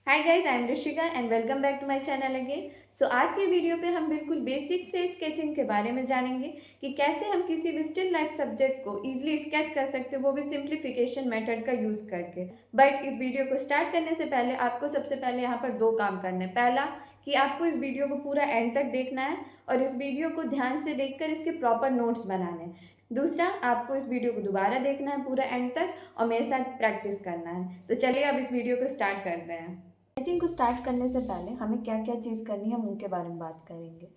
Hi guys, I am Rishika and welcome back to my channel again. So आज के video पे हम बिल्कुल बेसिक से स्केचिंग के बारे में जानेंगे कि कैसे हम किसी भी स्टिल लाइफ सब्जेक्ट को इजीली स्केच कर सकते हैं, वो भी सिंप्लीफिकेशन मेथड का यूज़ करके। बट इस वीडियो को स्टार्ट करने से पहले आपको सबसे पहले यहाँ पर दो काम करने हैं। पहला कि आपको इस वीडियो को पूरा एंड तक देखना है और इस वीडियो को ध्यान से देखकर इसके प्रॉपर नोट्स बनाने हैं। दूसरा, आपको इस वीडियो को दोबारा देखना है पूरा एंड तक और मेरे साथ प्रैक्टिस करना है। तो चलिए अब इस वीडियो को स्टार्ट करते हैं। स्केचिंग को स्टार्ट करने से पहले हमें क्या क्या चीज़ करनी है हम उनके बारे में बात करेंगे।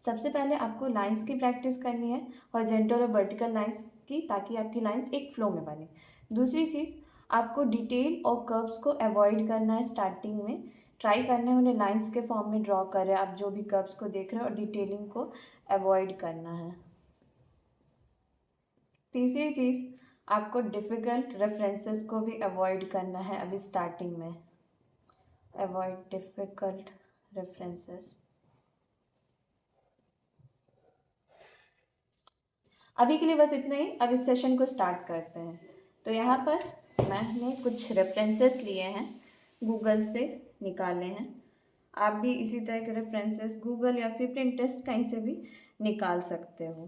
सबसे पहले आपको लाइंस की प्रैक्टिस करनी है, हॉरिजॉन्टल और वर्टिकल लाइंस की, ताकि आपकी लाइंस एक फ्लो में बने। दूसरी चीज़, आपको डिटेल और कर्व्स को अवॉइड करना है। स्टार्टिंग में ट्राई करना है उन्हें लाइंस के फॉर्म में ड्रॉ करें आप जो भी कर्व्स को देख रहे हो, और डिटेलिंग को अवॉइड करना है। तीसरी चीज़, आपको डिफ़िकल्ट रेफरेंसेस को भी अवॉइड करना है अभी स्टार्टिंग में। Avoid difficult references. अभी के लिए बस इतना ही। अब इस सेशन को स्टार्ट करते हैं। तो यहाँ पर मैंने कुछ रेफरेंसेस लिए हैं, गूगल से निकाले हैं। आप भी इसी तरह के रेफरेंसेस गूगल या फिर पिंटरेस्ट कहीं से भी निकाल सकते हो।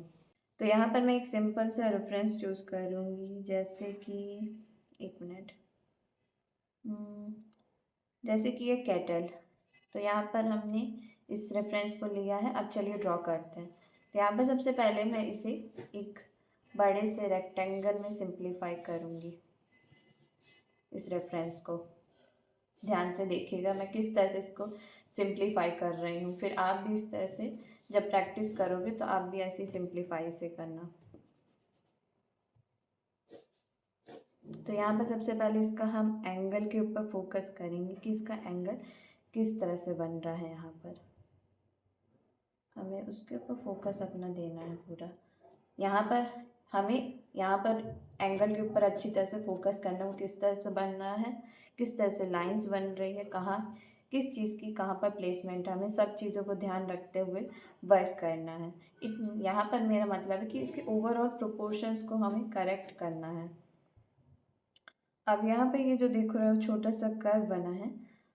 तो यहाँ पर मैं एक सिंपल सा रेफरेंस चूज़ करूँगी, जैसे कि एक मिनट, जैसे कि ये कैटल। तो यहाँ पर हमने इस रेफरेंस को लिया है। अब चलिए ड्रॉ करते हैं। तो यहाँ पर सबसे पहले मैं इसे एक बड़े से रेक्टेंगल में सिंप्लीफाई करूँगी। इस रेफरेंस को ध्यान से देखिएगा मैं किस तरह से इसको सिंप्लीफाई कर रही हूँ। फिर आप भी इस तरह से जब प्रैक्टिस करोगे तो आप भी ऐसे सिंप्लीफाई से करना। तो यहाँ पर सबसे पहले इसका हम एंगल के ऊपर फोकस करेंगे कि इसका एंगल किस तरह से बन रहा है। यहाँ पर हमें उसके ऊपर फोकस अपना देना है पूरा। यहाँ पर एंगल के ऊपर अच्छी तरह से फोकस करना है, किस तरह से बन रहा है, किस तरह से लाइंस बन रही है, कहाँ किस चीज़ की कहाँ पर प्लेसमेंट है, हमें सब चीज़ों को ध्यान रखते हुए वर्क करना है। यहाँ पर मेरा मतलब है कि इसके ओवरऑल प्रोपोर्शंस को हमें करेक्ट करना है। अब यहाँ पे ये जो देख रहे हो छोटा सा कर्व बना है,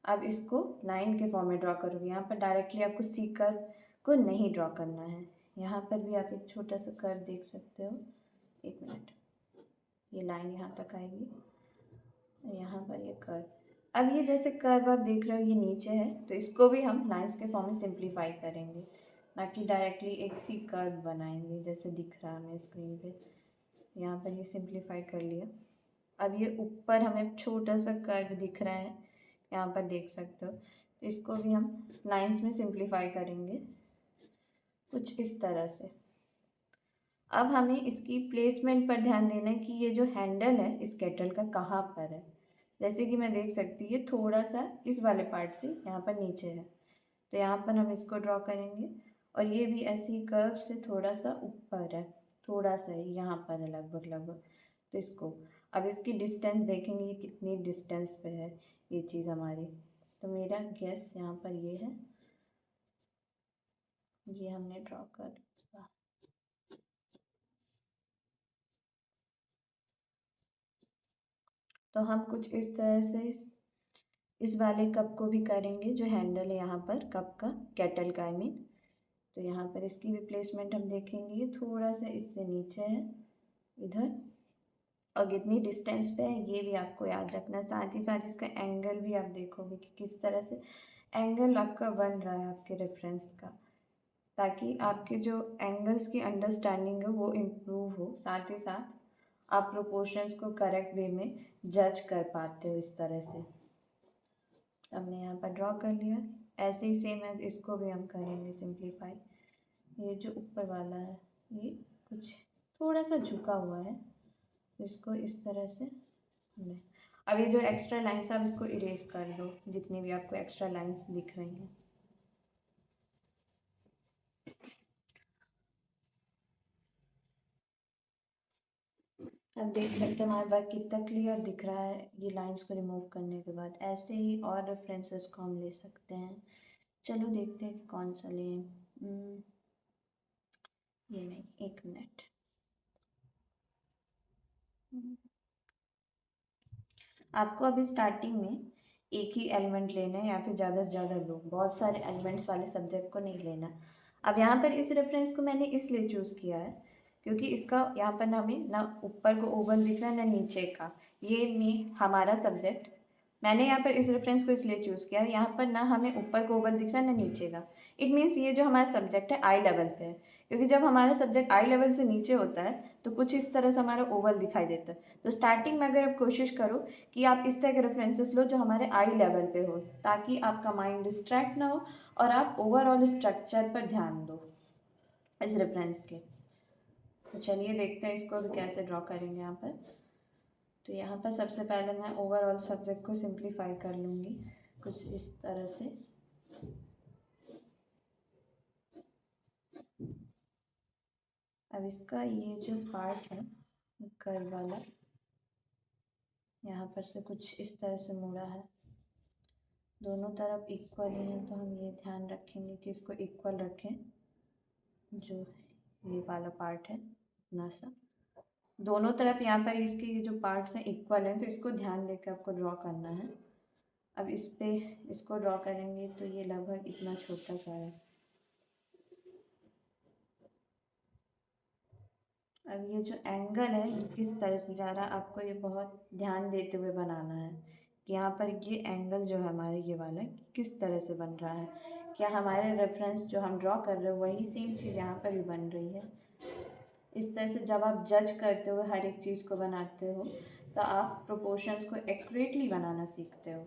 अब इसको लाइन के फॉर्म में ड्रॉ करोगे। यहाँ पर डायरेक्टली आपको सी कर्व को नहीं ड्रॉ करना है। यहाँ पर भी आप एक छोटा सा कर्व देख सकते हो। एक मिनट, ये लाइन यहाँ तक आएगी, यहाँ पर ये कर्व। अब ये जैसे कर्व आप देख रहे हो ये नीचे है, तो इसको भी हम लाइंस के फॉर्म में सिंप्लीफाई करेंगे, ना कि डायरेक्टली एक सी कर्व बनाएंगे जैसे दिख रहा है हमें स्क्रीन पे। यहाँ पर ये सिंप्लीफाई कर लिया। अब ये ऊपर हमें छोटा सा कर्व दिख रहा है, यहाँ पर देख सकते हो। तो इसको भी हम लाइंस में सिंप्लीफाई करेंगे कुछ इस तरह से। अब हमें इसकी प्लेसमेंट पर ध्यान देना है कि ये जो हैंडल है इस केटल का कहाँ पर है। जैसे कि मैं देख सकती हूँ ये थोड़ा सा इस वाले पार्ट से यहाँ पर नीचे है, तो यहाँ पर हम इसको ड्रॉ करेंगे। और ये भी ऐसे ही कर्व से थोड़ा सा ऊपर है, थोड़ा सा ही यहाँ पर है लगभग लगभग। तो इसको अब इसकी डिस्टेंस देखेंगे ये कितनी डिस्टेंस पे है ये चीज़ हमारी। तो मेरा गैस यहाँ पर ये है, ये हमने ड्रॉ कर दिया। तो हम कुछ इस तरह से इस वाले कप को भी करेंगे जो हैंडल है यहाँ पर कप का, केटल का आई मीन। तो यहाँ पर इसकी भी प्लेसमेंट हम देखेंगे, ये थोड़ा सा इससे नीचे है इधर, और कितनी डिस्टेंस पे है ये भी आपको याद रखना। साथ ही साथ इसका एंगल भी आप देखोगे कि किस तरह से एंगल आपका बन रहा है आपके रेफरेंस का, ताकि आपके जो एंगल्स की अंडरस्टैंडिंग है वो इम्प्रूव हो। साथ ही साथ आप प्रोपोर्शंस को करेक्ट वे में जज कर पाते हो इस तरह से। हमने यहाँ पर ड्रॉ कर लिया। ऐसे ही सेम है इसको भी हम करेंगे सिंप्लीफाई। ये जो ऊपर वाला है ये कुछ थोड़ा सा झुका हुआ है, इसको इस तरह से हमने। अब ये जो एक्स्ट्रा लाइन्स आप इसको इरेज कर दो, जितनी भी आपको एक्स्ट्रा लाइन्स दिख रही हैं। अब देख सकते हैं हमारा वर्क कितना क्लियर दिख रहा है ये लाइंस को रिमूव करने के बाद। ऐसे ही और रेफरेंसेस को हम ले सकते हैं। चलो देखते हैं कि कौन सा लें। ये नहीं, एक मिनट। आपको अभी स्टार्टिंग में एक ही एलिमेंट लेना है या फिर ज़्यादा से ज़्यादा लो, बहुत सारे एलिमेंट्स वाले सब्जेक्ट को नहीं लेना। अब यहाँ पर इस रेफरेंस को मैंने इसलिए चूज़ किया है क्योंकि इसका यहाँ पर ना हमें ना ऊपर को ओवल दिख रहा है ना नीचे का, ये नहीं हमारा सब्जेक्ट। मैंने यहाँ पर इस रेफरेंस को इसलिए चूज़ किया, यहाँ पर ना हमें ऊपर को ओवल दिख रहा है ना नीचे का। इट मीन्स ये जो हमारा सब्जेक्ट है आई लेवल पे है, क्योंकि जब हमारा सब्जेक्ट आई लेवल से नीचे होता है तो कुछ इस तरह से हमारा ओवल दिखाई देता है। तो स्टार्टिंग में अगर आप कोशिश करो कि आप इस तरह के रेफरेंसेस लो जो हमारे आई लेवल पे हो, ताकि आपका माइंड डिस्ट्रैक्ट ना हो और आप ओवरऑल स्ट्रक्चर पर ध्यान दो इस रेफरेंस के। तो चलिए देखते हैं इसको भी कैसे ड्रॉ करेंगे यहाँ पर। तो यहाँ पर सबसे पहले मैं ओवरऑल सब्जेक्ट को सिंप्लीफाई कर लूँगी कुछ इस तरह से। अब इसका ये जो पार्ट है कर्व वाला, यहाँ पर से कुछ इस तरह से मुड़ा है, दोनों तरफ इक्वल ही है, तो हम ये ध्यान रखेंगे कि इसको इक्वल रखें। जो ये वाला पार्ट है इतना सा, दोनों तरफ यहाँ पर इसके ये जो पार्ट्स हैं इक्वल हैं, तो इसको ध्यान देकर आपको ड्रॉ करना है। अब इस पे इसको ड्रॉ करेंगे तो ये लगभग इतना छोटा सा है। अब ये जो एंगल है ये किस तरह से जा रहा है, आपको ये बहुत ध्यान देते हुए बनाना है कि यहाँ पर ये एंगल जो है हमारे ये वाला किस तरह से बन रहा है। क्या हमारे रेफरेंस जो हम ड्रॉ कर रहे हो वही सेम चीज़ यहाँ पर भी बन रही है। इस तरह से जब आप जज करते हो हर एक चीज़ को बनाते हो तो आप प्रोपोर्शंस को एक्यूरेटली बनाना सीखते हो।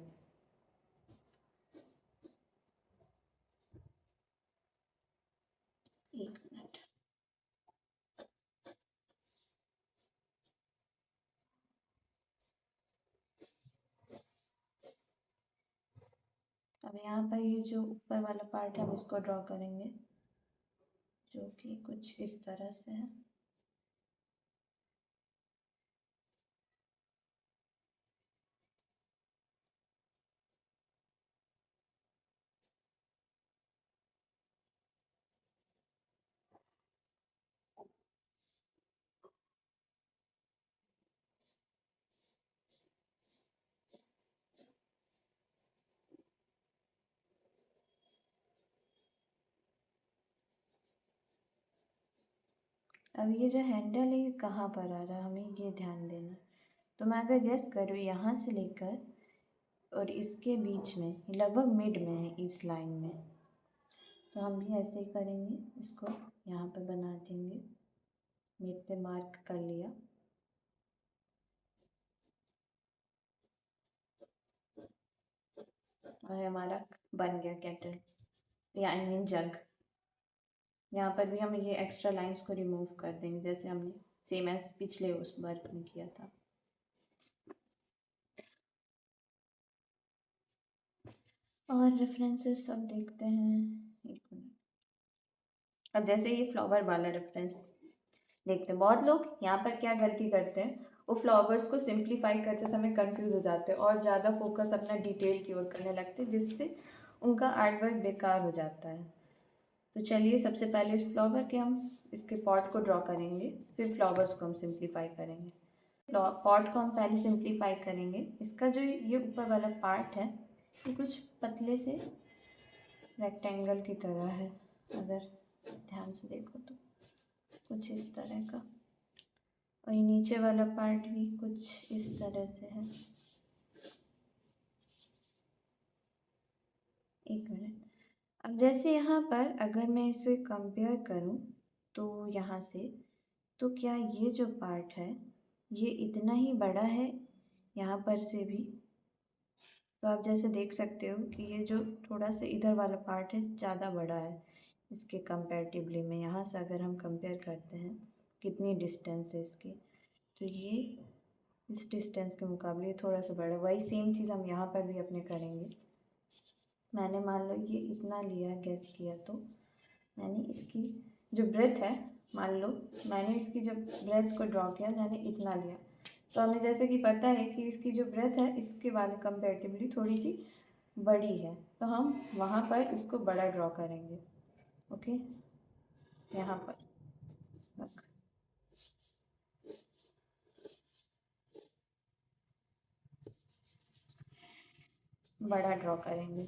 एक मिनट। अब यहाँ पर ये जो ऊपर वाला पार्ट है हम इसको ड्रॉ करेंगे जो कि कुछ इस तरह से है। अब ये जो हैंडल है ये कहाँ पर आ रहा है, हमें ये ध्यान देना है। तो मैं अगर गेस करूँ यहाँ से लेकर और इसके बीच में, लगभग मिड में है इस लाइन में, तो हम भी ऐसे ही करेंगे, इसको यहाँ पर बना देंगे, मिड पे मार्क कर लिया। और हमारा बन गया कैटल या आई मीन जग। यहाँ पर भी हम ये एक्स्ट्रा लाइंस को रिमूव कर देंगे जैसे हमने सेम एज पिछले उस वर्क में किया था। और रेफरेंसेस सब देखते हैं, एक मिनट। अब जैसे ये फ्लावर वाला रेफरेंस देखते हैं, बहुत लोग यहाँ पर क्या गलती करते हैं, वो फ्लावर्स को सिंप्लीफाई करते समय कंफ्यूज हो जाते हैं और ज़्यादा फोकस अपना डिटेल की ओर करने लगते हैं, जिससे उनका आर्ट वर्क बेकार हो जाता है। तो चलिए सबसे पहले इस फ्लावर के हम इसके पॉट को ड्रॉ करेंगे, फिर फ्लावर्स को हम सिंप्लीफाई करेंगे। पॉट को हम पहले सिंप्लीफाई करेंगे। इसका जो ये ऊपर वाला पार्ट है ये कुछ पतले से रेक्टेंगल की तरह है, अगर ध्यान से देखो तो कुछ इस तरह का, और ये नीचे वाला पार्ट भी कुछ इस तरह से है। एक मिनट। अब जैसे यहाँ पर अगर मैं इसे कंपेयर करूँ तो यहाँ से, तो क्या ये जो पार्ट है ये इतना ही बड़ा है यहाँ पर से भी। तो आप जैसे देख सकते हो कि ये जो थोड़ा सा इधर वाला पार्ट है ज़्यादा बड़ा है इसके कंपैरेटिवली में। यहाँ से अगर हम कंपेयर करते हैं कितनी डिस्टेंस है इसकी, तो ये इस डिस्टेंस के मुकाबले थोड़ा सा बड़ा है। वही सेम चीज़ हम यहाँ पर भी अपने करेंगे। मैंने मान लो ये इतना लिया, गैस किया, तो मैंने इसकी जो ब्रेथ है, मान लो मैंने इसकी जब ब्रेथ को ड्रॉ किया मैंने इतना लिया, तो हमें जैसे कि पता है कि इसकी जो ब्रेथ है इसके वाले कंपेरेटिवली थोड़ी सी बड़ी है, तो हम वहाँ पर इसको बड़ा ड्रॉ करेंगे। ओके, यहाँ पर रख। बड़ा ड्रॉ करेंगे।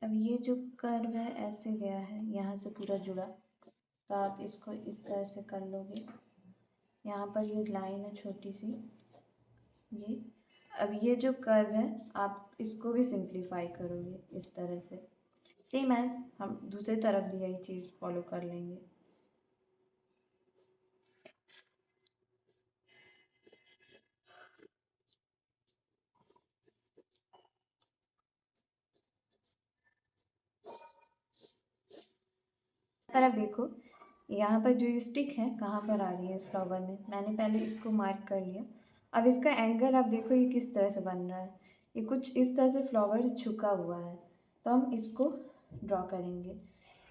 अब ये जो कर्व है ऐसे गया है, यहाँ से पूरा जुड़ा, तो आप इसको इस तरह से कर लोगे। यहाँ पर ये लाइन है छोटी सी, ये। अब ये जो कर्व है आप इसको भी सिंप्लीफाई करोगे इस तरह से, सेम एज हम दूसरी तरफ भी यही चीज़ फॉलो कर लेंगे। पर अब देखो यहाँ पर जो ये स्टिक है कहाँ पर आ रही है इस फ्लावर में, मैंने पहले इसको मार्क कर लिया। अब इसका एंगल आप देखो ये किस तरह से बन रहा है, ये कुछ इस तरह से फ्लावर झुका हुआ है, तो हम इसको ड्रॉ करेंगे,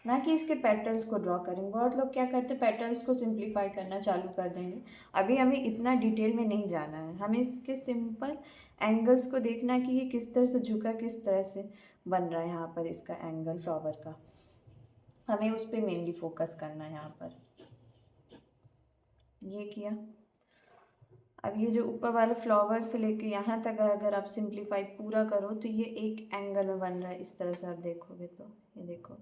ना कि इसके पेटल्स को ड्रॉ करेंगे। बहुत लोग क्या करते हैं, पेटल्स को सिंप्लीफाई करना चालू कर देंगे। अभी हमें इतना डिटेल में नहीं जाना है, हमें इसके सिंपल एंगल्स को देखना है कि ये किस तरह से झुका, किस तरह से बन रहा है यहाँ पर इसका एंगल फ्लावर का, हमें उस पर मेनली फोकस करना है यहाँ पर। ये किया। अब ये जो ऊपर वाले फ्लावर से लेके यहाँ तक अगर आप सिंप्लीफाई पूरा करो तो ये एक एंगल में बन रहा है, इस तरह से आप देखोगे तो ये देखो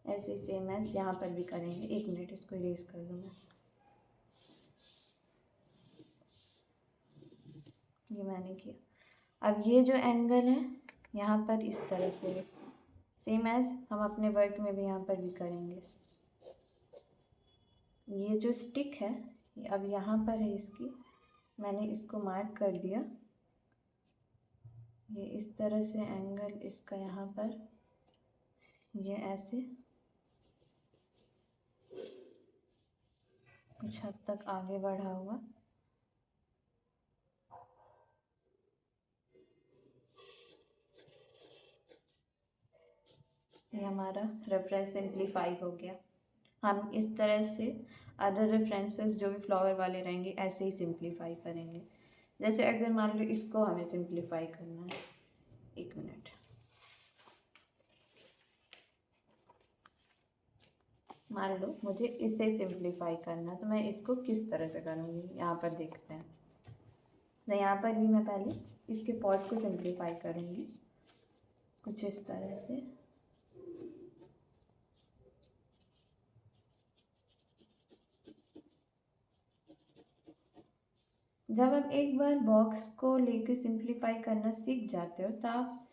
ऐसे सेम एज यहाँ पर भी करेंगे। एक मिनट इसको इरेज कर लूँ मैं, ये मैंने किया। अब ये जो एंगल है यहाँ पर इस तरह से सेम एज हम अपने वर्क में भी यहाँ पर भी करेंगे। ये जो स्टिक है ये अब यहाँ पर है इसकी, मैंने इसको मार्क कर दिया। ये इस तरह से एंगल इसका यहाँ पर, ये ऐसे कुछ हद तक आगे बढ़ा हुआ। ये हमारा रेफरेंस सिंप्लीफाई हो गया। हम इस तरह से अदर रेफरेंसेस जो भी फ्लावर वाले रहेंगे ऐसे ही सिंप्लीफाई करेंगे। जैसे अगर मान लो इसको हमें सिंप्लीफाई करना है, एक मिनट, मान लो मुझे इसे सिंप्लीफाई करना है तो मैं इसको किस तरह से करूँगी, यहाँ पर देखते हैं। तो यहाँ पर भी मैं पहले इसके पॉट को सिंप्लीफाई करूँगी कुछ इस तरह से। जब आप एक बार बॉक्स को लेके सिंप्लीफाई करना सीख जाते हो तो आप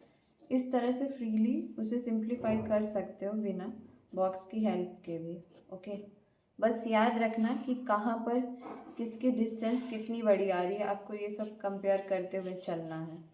इस तरह से फ्रीली उसे सिंप्लीफाई कर सकते हो बिना बॉक्स की हेल्प के भी। ओके, बस याद रखना कि कहाँ पर किसकी डिस्टेंस कितनी बड़ी आ रही है, आपको ये सब कंपेयर करते हुए चलना है।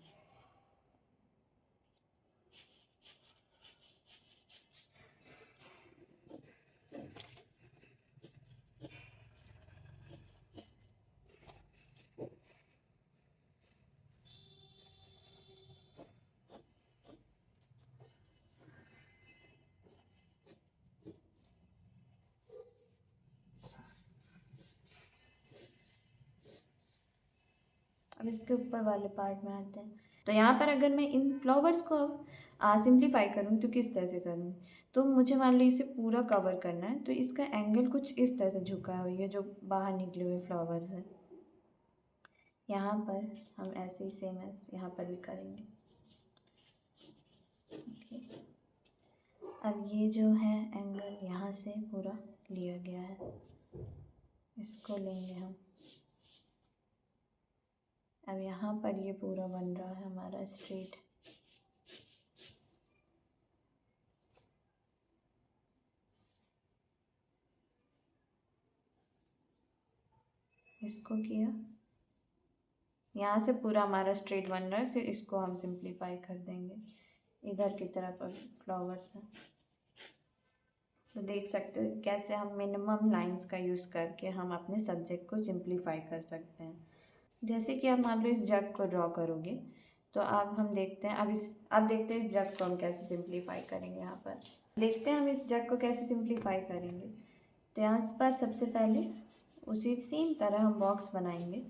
अब इसके ऊपर वाले पार्ट में आते हैं। तो यहाँ पर अगर मैं इन फ्लावर्स को अब सिंप्लीफाई करूँ तो किस तरह से करूँ, तो मुझे मान लो इसे पूरा कवर करना है, तो इसका एंगल कुछ इस तरह से झुका हुई है जो बाहर निकले हुए फ्लावर्स हैं। यहाँ पर हम ऐसे ही सेम एज यहाँ पर भी करेंगे। ओके, अब ये जो है एंगल यहाँ से पूरा लिया गया है, इसको लेंगे हम। अब यहाँ पर ये पूरा बन रहा है हमारा स्ट्रेट। इसको किया, यहाँ से पूरा हमारा स्ट्रेट बन रहा है, फिर इसको हम सिंप्लीफाई कर देंगे। इधर की तरफ अब फ्लावर्स हैं, तो देख सकते हो कैसे हम मिनिमम लाइंस का यूज़ करके हम अपने सब्जेक्ट को सिंप्लीफाई कर सकते हैं। जैसे कि आप मान लो इस जग को ड्रॉ करोगे तो अब हम देखते हैं अब देखते हैं इस जग को हम कैसे सिंप्लीफाई करेंगे। यहाँ पर देखते हैं हम इस जग को कैसे सिंप्लीफाई करेंगे। तो यहाँ पर सबसे पहले उसी सेम तरह हम बॉक्स बनाएंगे।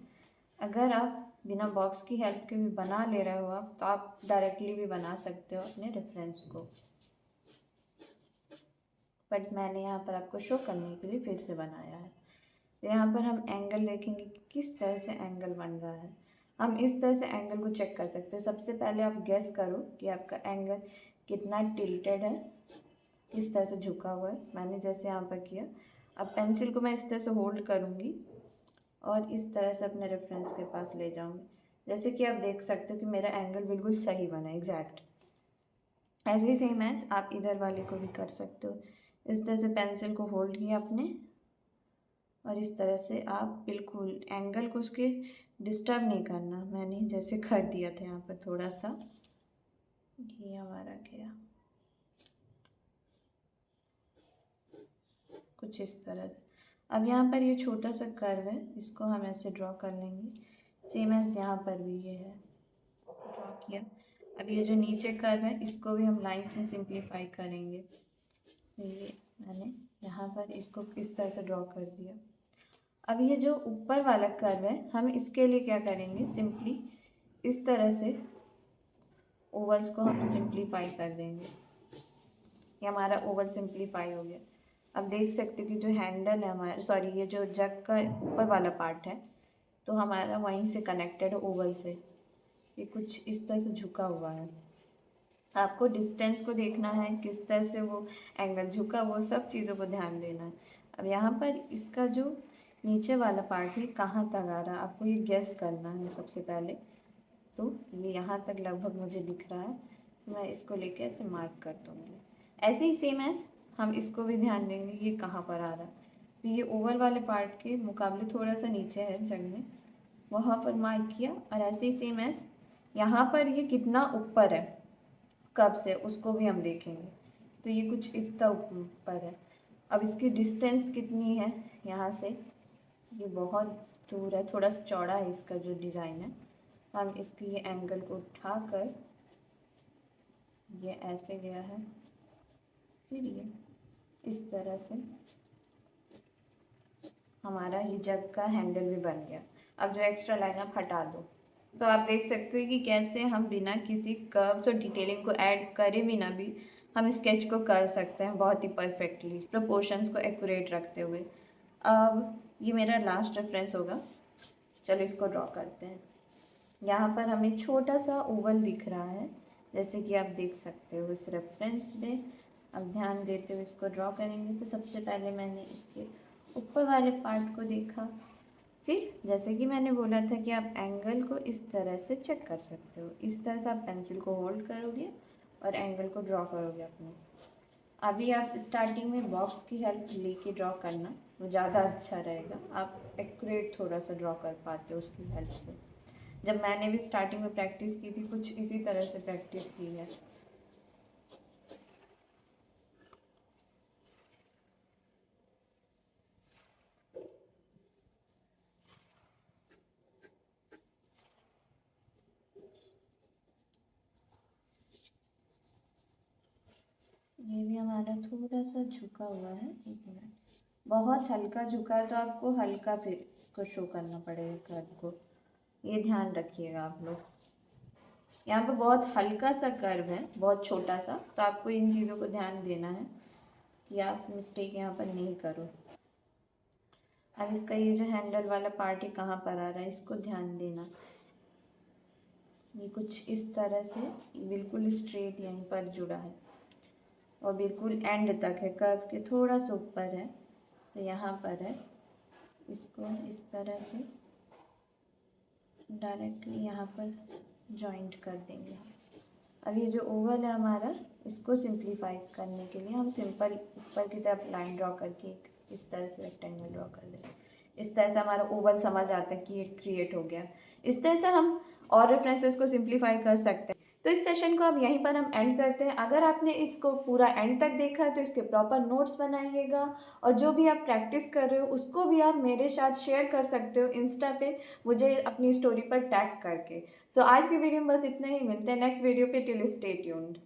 अगर आप बिना बॉक्स की हेल्प के भी बना ले रहे हो आप, तो आप डायरेक्टली भी बना सकते हो अपने रेफरेंस को, बट मैंने यहाँ पर आपको शो करने के लिए फिर से बनाया है। तो यहाँ पर हम एंगल देखेंगे कि किस तरह से एंगल बन रहा है। हम इस तरह से एंगल को चेक कर सकते हो। सबसे पहले आप गेस करो कि आपका एंगल कितना टिल्टेड है, किस तरह से झुका हुआ है। मैंने जैसे यहाँ पर किया। अब पेंसिल को मैं इस तरह से होल्ड करूँगी और इस तरह से अपने रेफरेंस के पास ले जाऊँगी। जैसे कि आप देख सकते हो कि मेरा एंगल बिल्कुल सही बना, एग्जैक्ट। ऐसे ही सेम है आप इधर वाले को भी कर सकते हो। इस तरह से पेंसिल को होल्ड किया आपने और इस तरह से आप बिल्कुल एंगल को उसके डिस्टर्ब नहीं करना। मैंने जैसे कर दिया था यहाँ पर थोड़ा सा, ये हमारा गया कुछ इस तरह से। अब यहाँ पर ये छोटा सा कर्व है, इसको हम ऐसे ड्रॉ कर लेंगे। सेम एज यहाँ पर भी ये है, ड्रॉ किया। अब ये जो नीचे कर्व है इसको भी हम लाइंस में सिंप्लीफाई करेंगे। ये मैंने यहाँ पर इसको इस तरह से ड्रॉ कर दिया। अब ये जो ऊपर वाला कर्व है, हम इसके लिए क्या करेंगे, सिंपली इस तरह से ओवल्स को हम सिंप्लीफाई कर देंगे। ये हमारा ओवल सिंप्लीफाई हो गया। अब देख सकते हो कि जो हैंडल है हमारा, सॉरी ये जो जग का ऊपर वाला पार्ट है, तो हमारा वहीं से कनेक्टेड है ओवल से। ये कुछ इस तरह से झुका हुआ है। आपको डिस्टेंस को देखना है, किस तरह से वो एंगल झुका, वो सब चीज़ों को ध्यान देना है। अब यहाँ पर इसका जो नीचे वाला पार्ट है कहाँ तक आ रहा है, आपको ये गेस करना है सबसे पहले। तो ये यहाँ तक लगभग मुझे दिख रहा है, मैं इसको लेके ऐसे मार्क कर दूँगी। ऐसे ही सेम एज हम इसको भी ध्यान देंगे ये कहाँ पर आ रहा है। तो ये ओवल वाले पार्ट के मुकाबले थोड़ा सा नीचे है जग में, वहाँ पर मार्क किया। और ऐसे ही सेम एज यहाँ पर ये कितना ऊपर है कब से, उसको भी हम देखेंगे। तो ये कुछ इतना ऊपर है। अब इसकी डिस्टेंस कितनी है यहाँ से, ये बहुत दूर है, थोड़ा सा चौड़ा है इसका जो डिज़ाइन है। हम इसकी ये एंगल को उठाकर ये ऐसे गया है, फिर ये इस तरह से हमारा ये जग का हैंडल भी बन गया। अब जो एक्स्ट्रा लाइन आप हटा दो। तो आप देख सकते हैं कि कैसे हम बिना किसी कर्व्स और डिटेलिंग को ऐड करे बिना भी हम स्केच को कर सकते हैं बहुत ही परफेक्टली, प्रोपोर्शंस को एक्यूरेट रखते हुए। अब ये मेरा लास्ट रेफरेंस होगा, चलो इसको ड्रॉ करते हैं। यहाँ पर हमें छोटा सा ओवल दिख रहा है, जैसे कि आप देख सकते हो इस रेफरेंस में। अब ध्यान देते हुए इसको ड्रॉ करेंगे। तो सबसे पहले मैंने इसके ऊपर वाले पार्ट को देखा, फिर जैसे कि मैंने बोला था कि आप एंगल को इस तरह से चेक कर सकते हो। इस तरह से आप पेंसिल को होल्ड करोगे और एंगल को ड्रॉ करोगे अपने। अभी आप स्टार्टिंग में बॉक्स की हेल्प लेके ड्रॉ करना, वो ज़्यादा अच्छा रहेगा। आप एक्यूरेट थोड़ा सा ड्रॉ कर पाते हो उसकी हेल्प से। जब मैंने भी स्टार्टिंग में प्रैक्टिस की थी, कुछ इसी तरह से प्रैक्टिस की है। ये भी हमारा थोड़ा सा झुका हुआ है, एक मिनट, बहुत हल्का झुका है, तो आपको हल्का फिर इसको शो करना पड़ेगा कर्व को, ये ध्यान रखिएगा आप लोग। यहाँ पे बहुत हल्का सा कर्व है, बहुत छोटा सा, तो आपको इन चीज़ों को ध्यान देना है कि आप मिस्टेक यहाँ पर नहीं करो। अब इसका ये जो हैंडल वाला पार्ट है कहाँ पर आ रहा है, इसको ध्यान देना। ये कुछ इस तरह से बिल्कुल स्ट्रेट यहीं पर जुड़ा है और बिल्कुल एंड तक है, कर्व के थोड़ा सा ऊपर है, तो यहाँ पर है। इसको इस तरह से डायरेक्टली यहाँ पर जॉइंट कर देंगे। अब ये जो ओवल है हमारा, इसको सिंप्लीफाई करने के लिए हम सिंपल ऊपर की तरफ लाइन ड्रॉ करके एक इस तरह से रेक्टेंगल ड्रॉ कर देंगे। इस तरह से हमारा ओवल समझ आता है कि ये क्रिएट हो गया। इस तरह से हम और रेफरेंसेस को सिंप्लीफाई कर सकते हैं। तो इस सेशन को अब यहीं पर हम एंड करते हैं। अगर आपने इसको पूरा एंड तक देखा है तो इसके प्रॉपर नोट्स बनाइएगा, और जो भी आप प्रैक्टिस कर रहे हो उसको भी आप मेरे साथ शेयर कर सकते हो इंस्टा पे, मुझे अपनी स्टोरी पर टैग करके। सो आज की वीडियो में बस इतना ही, मिलते हैं नेक्स्ट वीडियो पे। Till stay tuned.